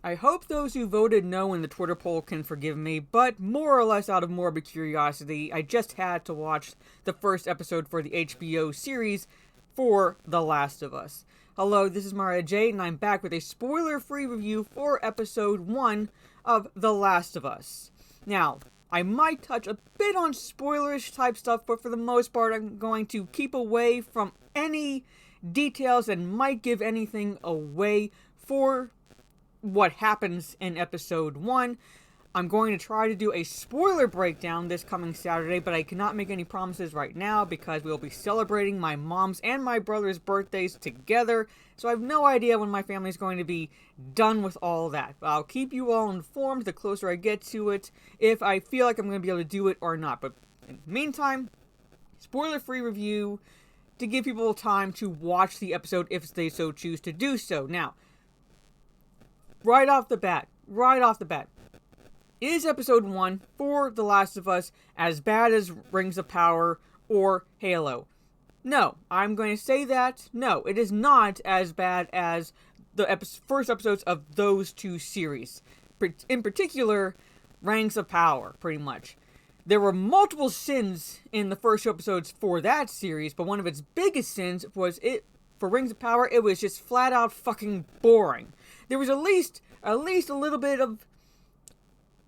I hope those who voted no in the Twitter poll can forgive me, but more or less out of morbid curiosity, I just had to watch the first episode for the HBO series for The Last of Us. Hello, this is Maria J, and I'm back with a spoiler-free review for episode 1 of The Last of Us. Now, I might touch a bit on spoilerish type stuff, but for the most part, I'm going to keep away from any details that might give anything away for what happens in episode 1. I'm going to try to do a spoiler breakdown this coming Saturday, but I cannot make any promises right now because we'll be celebrating my mom's and my brother's birthdays together, so I have no idea when my family's going to be done with all that. But I'll keep you all informed the closer I get to it, if I feel like I'm going to be able to do it or not. But in the meantime, spoiler-free review to give people time to watch the episode if they so choose to do so. Now, right off the bat, is episode 1 for The Last of Us as bad as Rings of Power or Halo? No, I'm going to say that. No, it is not as bad as the first episodes of those two series. In particular, Rings of Power, pretty much. There were multiple sins in the first two episodes for that series, but one of its biggest sins was for Rings of Power, it was just flat out fucking boring. There was at least a little bit of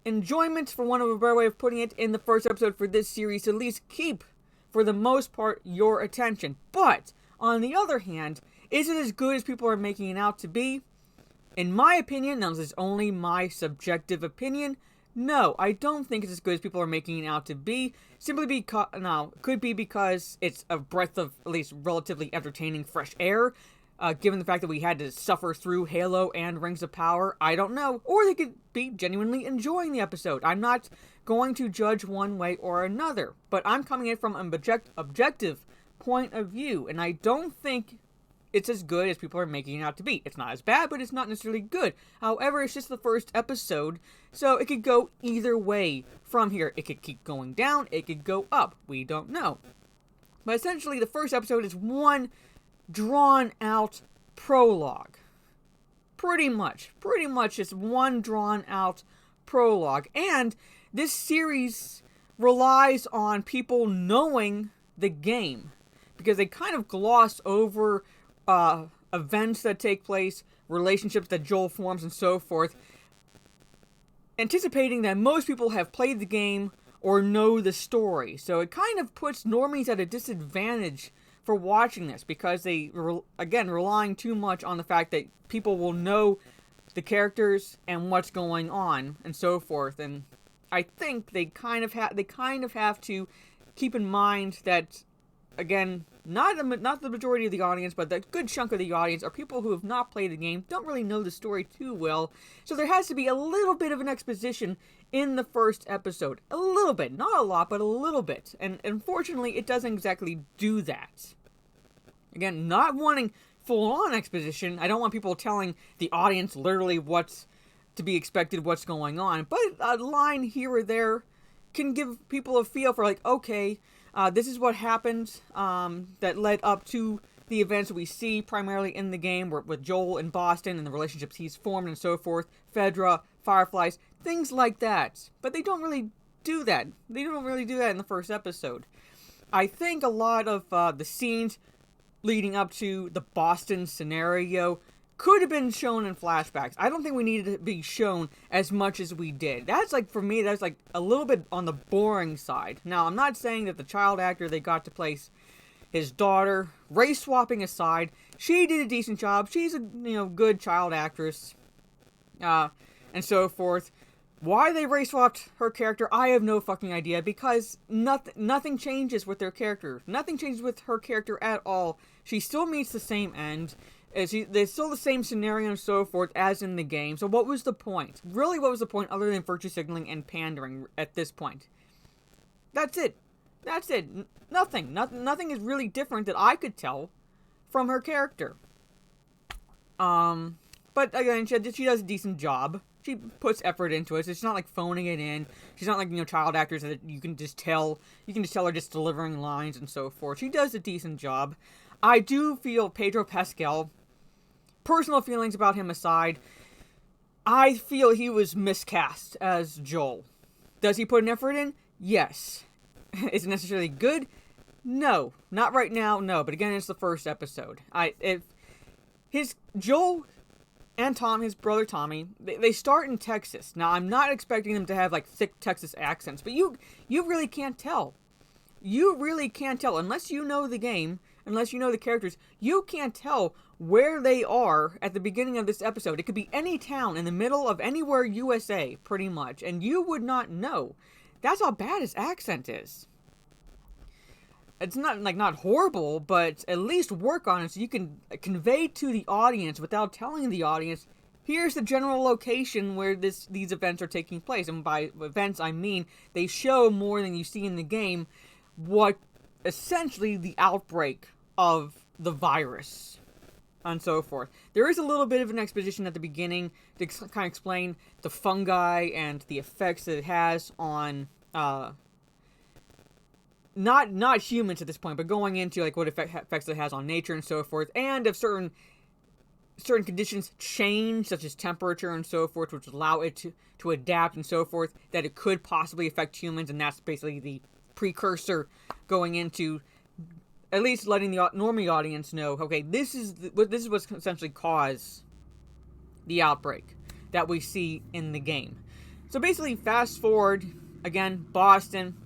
enjoyment, for one of a better way of putting it, in the first episode for this series to at least keep, for the most part, your attention. But, on the other hand, is it as good as people are making it out to be? In my opinion, now this is only my subjective opinion, no, I don't think it's as good as people are making it out to be. Simply because, could be because it's a breath of at least relatively entertaining fresh air. Given the fact that we had to suffer through Halo and Rings of Power, I don't know. Or they could be genuinely enjoying the episode. I'm not going to judge one way or another. But I'm coming in from an objective point of view. And I don't think it's as good as people are making it out to be. It's not as bad, but it's not necessarily good. However, it's just the first episode, so it could go either way from here. It could keep going down, it could go up. We don't know. But essentially, the first episode is one drawn-out prologue. Pretty much just one drawn-out prologue. And this series relies on people knowing the game, because they kind of gloss over events that take place, relationships that Joel forms, and so forth, anticipating that most people have played the game or know the story. So it kind of puts normies at a disadvantage for watching this, because they, again, relying too much on the fact that people will know the characters and what's going on, and so forth. And I think they kind of have to keep in mind that, again, not the majority of the audience, but the good chunk of the audience are people who have not played the game, don't really know the story too well, so there has to be a little bit of an exposition in the first episode. A little bit. Not a lot, but a little bit. And unfortunately, it doesn't exactly do that. Again, not wanting full-on exposition. I don't want people telling the audience literally what's to be expected, what's going on, but a line here or there can give people a feel for, like, okay, this is what happened that led up to the events we see primarily in the game with Joel in Boston and the relationships he's formed and so forth, Fedra, Fireflies, things like that. But they don't really do that. They don't really do that in the first episode. I think a lot of the scenes leading up to the Boston scenario could have been shown in flashbacks. I don't think we needed to be shown as much as we did. That's, like, for me, that's, like, a little bit on the boring side. Now, I'm not saying that the child actor they got to place his daughter, race swapping aside, she did a decent job. She's a, good child actress, and so forth. Why they race swapped her character, I have no fucking idea, because nothing changes with their character. Nothing changes with her character at all. She still meets the same end. There's still the same scenario and so forth as in the game. So what was the point? Really, what was the point other than virtue signaling and pandering at this point? That's it. Nothing. Nothing is really different that I could tell from her character. But again, she does a decent job. She puts effort into it. It's not like phoning it in. She's not like, child actors that you can just tell. You can just tell her just delivering lines and so forth. She does a decent job. I do feel Pedro Pascal, personal feelings about him aside, I feel he was miscast as Joel. Does he put an effort in? Yes. Is it necessarily good? No. Not right now, no. But again, it's the first episode. Joel and Tom, his brother Tommy, they start in Texas. Now, I'm not expecting them to have, like, thick Texas accents, but you really can't tell. You really can't tell. Unless you know the game, unless you know the characters, you can't tell where they are at the beginning of this episode. It could be any town in the middle of anywhere USA, pretty much, and you would not know. That's how bad his accent is. It's not horrible, but at least work on it so you can convey to the audience without telling the audience, here's the general location where these events are taking place. And by events, I mean they show more than you see in the game what essentially the outbreak of the virus and so forth. There is a little bit of an exposition at the beginning to kind of explain the fungi and the effects that it has on not humans at this point, but going into like what effects it has on nature and so forth, and if certain conditions change, such as temperature and so forth, which allow it to adapt and so forth, that it could possibly affect humans, and that's basically the precursor going into at least letting the normie audience know, okay, this is what's essentially caused the outbreak that we see in the game. So basically, fast forward again, Boston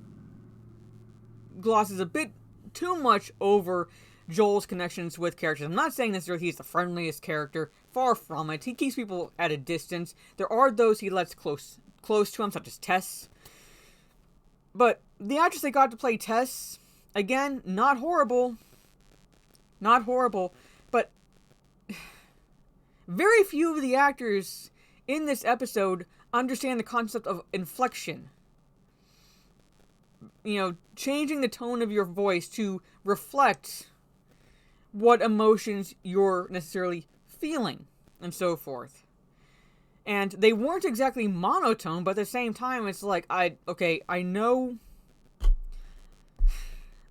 glosses a bit too much over Joel's connections with characters. I'm not saying necessarily he's the friendliest character. Far from it. He keeps people at a distance. There are those he lets close to him, such as Tess. But the actress that got to play Tess, again, not horrible. Not horrible. But very few of the actors in this episode understand the concept of inflection. You know, changing the tone of your voice to reflect what emotions you're necessarily feeling, and so forth. And they weren't exactly monotone, but at the same time, it's like, I know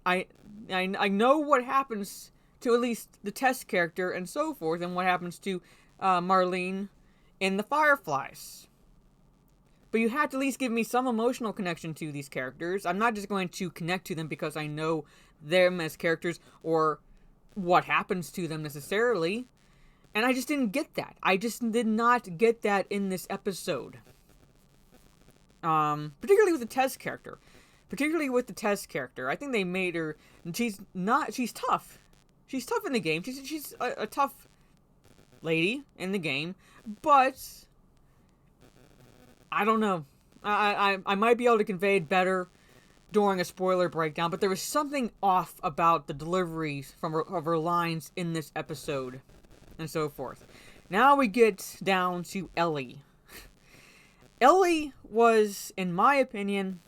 what happens to at least the Tess character and so forth, and what happens to Marlene in the Fireflies. But you have to at least give me some emotional connection to these characters. I'm not just going to connect to them because I know them as characters or what happens to them necessarily. And I just didn't get that. I just did not get that in this episode. Particularly with the Tess character. I think they made her... She's tough. She's tough in the game. She's a tough lady in the game. But I don't know. I might be able to convey it better during a spoiler breakdown, but there was something off about the deliveries of her lines in this episode, and so forth. Now we get down to Ellie. Ellie was, in my opinion,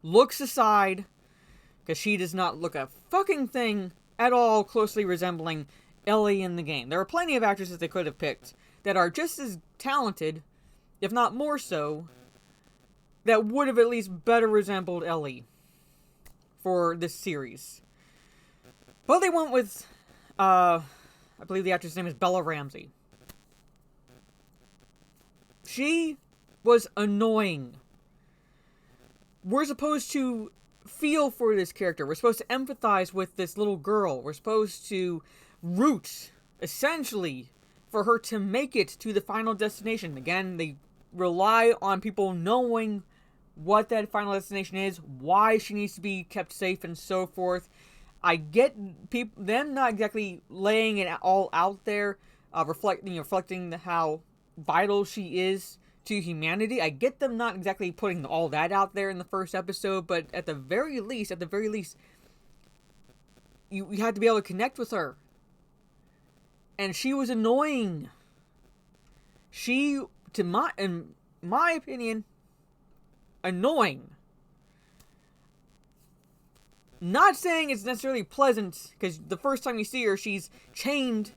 looks aside, because she does not look a fucking thing at all closely resembling Ellie in the game. There are plenty of actresses they could have picked that are just as talented, if not more so, that would have at least better resembled Ellie for this series. But they went with, I believe the actress' name is Bella Ramsey. She was annoying. We're supposed to feel for this character. We're supposed to empathize with this little girl. We're supposed to root, essentially, for her to make it to the final destination. Again, they rely on people knowing what that final destination is, why she needs to be kept safe, and so forth. I get them not exactly laying it all out there, reflecting how vital she is to humanity. I get them not exactly putting all that out there in the first episode, but at the very least, you had to be able to connect with her. And she was annoying. She, in my opinion, annoying. Not saying it's necessarily pleasant, because the first time you see her, she's chained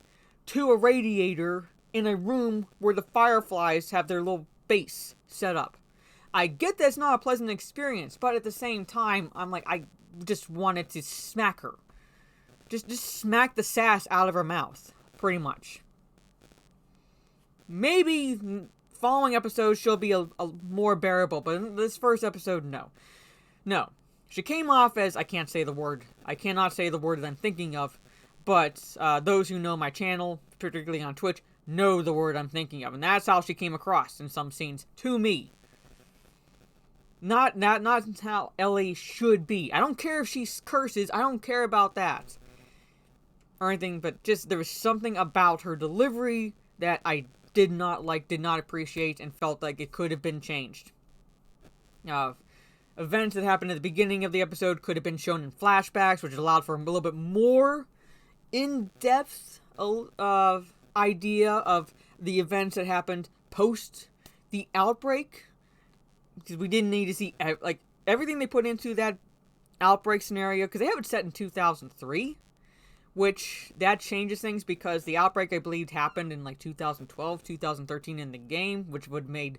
to a radiator in a room where the Fireflies have their little base set up. I get that it's not a pleasant experience, but at the same time, I'm like, I just wanted to smack her. Just smack the sass out of her mouth. Pretty much. Maybe following episodes she'll be a more bearable, but in this first episode, no. No. She came off as, I can't say the word. I cannot say the word that I'm thinking of, but those who know my channel, particularly on Twitch, know the word I'm thinking of. And that's how she came across in some scenes to me. Not how Ellie should be. I don't care if she curses. I don't care about that. Or anything, but just there was something about her delivery that I did not like, did not appreciate, and felt like it could have been changed. Events that happened at the beginning of the episode could have been shown in flashbacks, which allowed for a little bit more in-depth idea of the events that happened post the outbreak. Because we didn't need to see, like, everything they put into that outbreak scenario, because they have it set in 2003, which, that changes things, because the outbreak, I believe, happened in, like, 2012, 2013 in the game, which would have made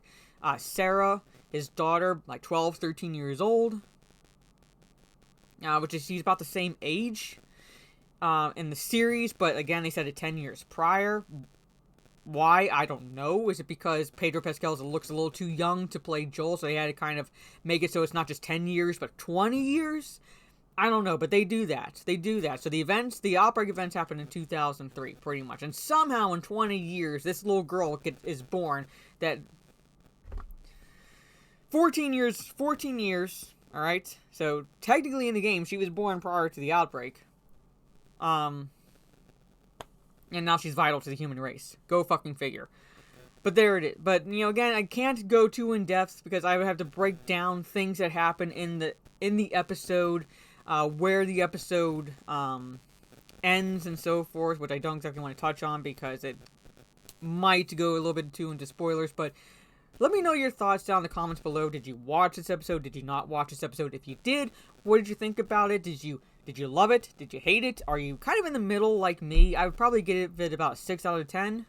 Sarah, his daughter, like, 12, 13 years old, which is, she's about the same age in the series, but, again, they said it 10 years prior. Why? I don't know. Is it because Pedro Pascal looks a little too young to play Joel, so they had to kind of make it so it's not just 10 years, but 20 years? I don't know, but they do that. They do that. So the outbreak events happened in 2003, pretty much. And somehow in 20 years, this little girl is born that... 14 years, alright? So, technically in the game, she was born prior to the outbreak. And now she's vital to the human race. Go fucking figure. But there it is. But, you know, again, I can't go too in-depth because I would have to break down things that happen in the episode, where the episode ends and so forth, which I don't exactly want to touch on because it might go a little bit too into spoilers. But let me know your thoughts down in the comments below. Did you watch this episode? Did you not watch this episode? If you did, what did you think about it? Did you love it? Did you hate it? Are you kind of in the middle like me? I would probably give it about a 6 out of 10.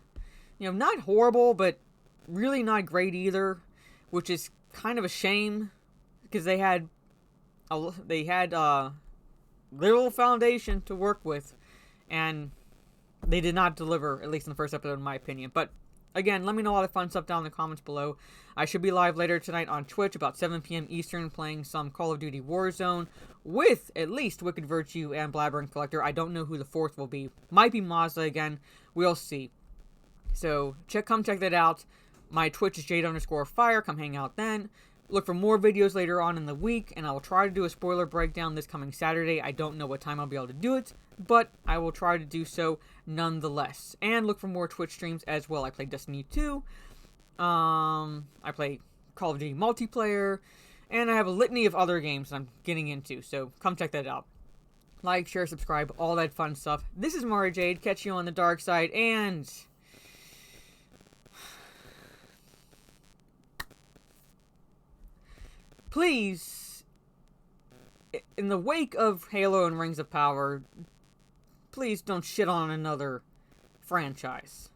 You know, not horrible, but really not great either, which is kind of a shame because they had little foundation to work with, and they did not deliver, at least in the first episode, in my opinion. But again, let me know all the fun stuff down in the comments below. I should be live later tonight on Twitch about 7 p.m. Eastern playing some Call of Duty Warzone with at least Wicked Virtue and Blabbering Collector. I don't know who the fourth will be. Might be Mazda again. We'll see. So come check that out. My Twitch is Jade_Fire. Come hang out then. Look for more videos later on in the week, and I will try to do a spoiler breakdown this coming Saturday. I don't know what time I'll be able to do it, but I will try to do so nonetheless. And look for more Twitch streams as well. I play Destiny 2. I play Call of Duty multiplayer, and I have a litany of other games I'm getting into, so come check that out. Like, share, subscribe, all that fun stuff. This is Mara Jade. Catch you on the dark side, and... please, in the wake of Halo and Rings of Power, please don't shit on another franchise.